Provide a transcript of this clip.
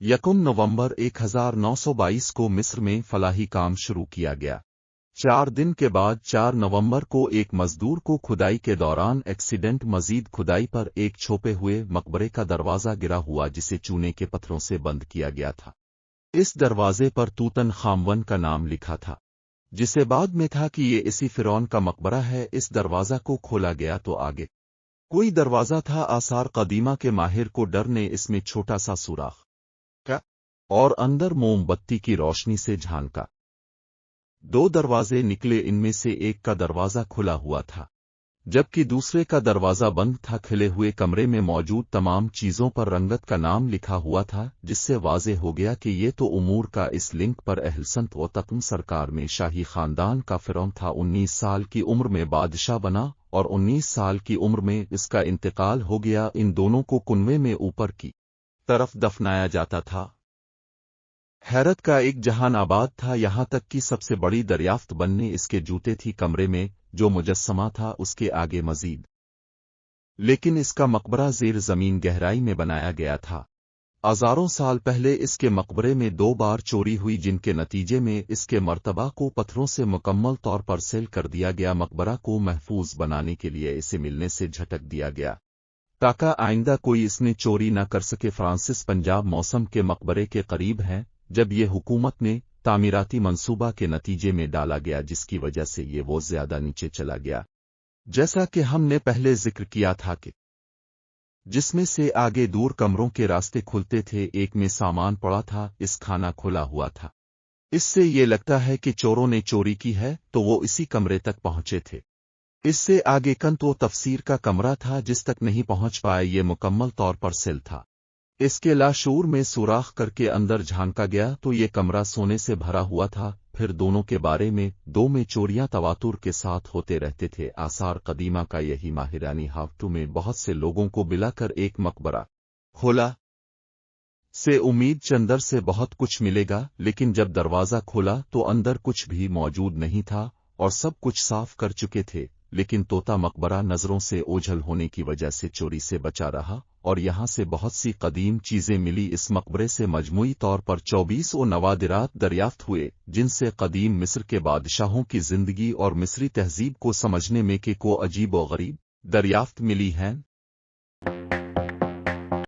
1 नवंबर 1922 को मिस्र में फलाही काम शुरू किया गया। 4 दिन के बाद 4 नवंबर को एक मजदूर को खुदाई के दौरान एक्सीडेंट मजीद खुदाई पर एक छुपे हुए मकबरे का दरवाजा गिरा हुआ जिसे चूने के पत्थरों से बंद किया गया था। इस दरवाजे पर तूतनखामन का नाम लिखा था, जिसे बाद में था कि ये इसी फिरौन का मकबरा है। इस दरवाजा को खोला गया तो आगे कोई दरवाजा था। आसार कदीमा के माहिर को डर ने इसमें छोटा सा सुराख का और अंदर मोमबत्ती की रोशनी से झांका। 2 दरवाजे निकले, इनमें से एक का दरवाजा खुला हुआ था जबकि दूसरे का दरवाजा बंद था। खिले हुए कमरे में मौजूद तमाम चीजों पर रंगत का नाम लिखा हुआ था, जिससे वाज़ेह हो गया कि ये तो उमूर का इस लिंक पर अहलसंत व तकम सरकार में शाही खानदान का फिरौन था। 19 साल की उम्र में बादशाह बना और 19 साल की उम्र में इसका इंतकाल हो गया। इन दोनों को कुनवे में ऊपर की तरफ दफनाया जाता था। हैरत का एक जहान आबाद था, यहाँ तक कि सबसे बड़ी दरियाफ्त बनने इसके जूते थी कमरे में जो मुजस्समा था उसके आगे मजीद। लेकिन इसका मकबरा ज़ेर ज़मीन गहराई में बनाया गया था। हज़ारों साल पहले इसके मकबरे में 2 बार चोरी हुई, जिनके नतीजे में इसके मर्तबा को पत्थरों से मुकम्मल तौर पर सील कर दिया गया। मकबरा को महफूज बनाने के लिए इसे मिलने से झटक दिया गया ताकि आइंदा कोई इसने चोरी न कर सके। फ्रांसिस पंजाब मौसम के मकबरे के करीब हैं, जब ये हुकूमत ने तामीराती मंसूबा के नतीजे में डाला गया, जिसकी वजह से ये वो ज्यादा नीचे चला गया, जैसा कि हमने पहले जिक्र किया था कि जिसमें से आगे दूर कमरों के रास्ते खुलते थे। एक में सामान पड़ा था, इस खाना खुला हुआ था। इससे ये लगता है कि चोरों ने चोरी की है तो वो इसी कमरे तक पहुंचे थे। इससे आगे कंत वो तफसीर का कमरा था जिस तक नहीं पहुंच पाए, ये मुकम्मल तौर पर सील था। इसके लाशूर में सुराख करके अंदर झांका गया तो ये कमरा सोने से भरा हुआ था। फिर दोनों के बारे में 2 में चोरियां तवातुर के साथ होते रहते थे। आसार कदीमा का यही माहिरानी हाफ्तू में बहुत से लोगों को बिलाकर एक मकबरा खोला से उम्मीद चंदर से बहुत कुछ मिलेगा, लेकिन जब दरवाजा खोला तो अंदर कुछ भी मौजूद नहीं था और सब कुछ साफ कर चुके थे। लेकिन तोता मकबरा नजरों से ओझल होने की वजह से चोरी से बचा रहा और यहाँ से बहुत सी कदीम चीजें मिली। इस मकबरे से मजमूई तौर पर 24 नवादिरात दरियाफ्त हुए, जिनसे कदीम मिस्र के बादशाहों की जिंदगी और मिस्री तहजीब को समझने में को अजीब व गरीब दरियाफ्त मिली हैं।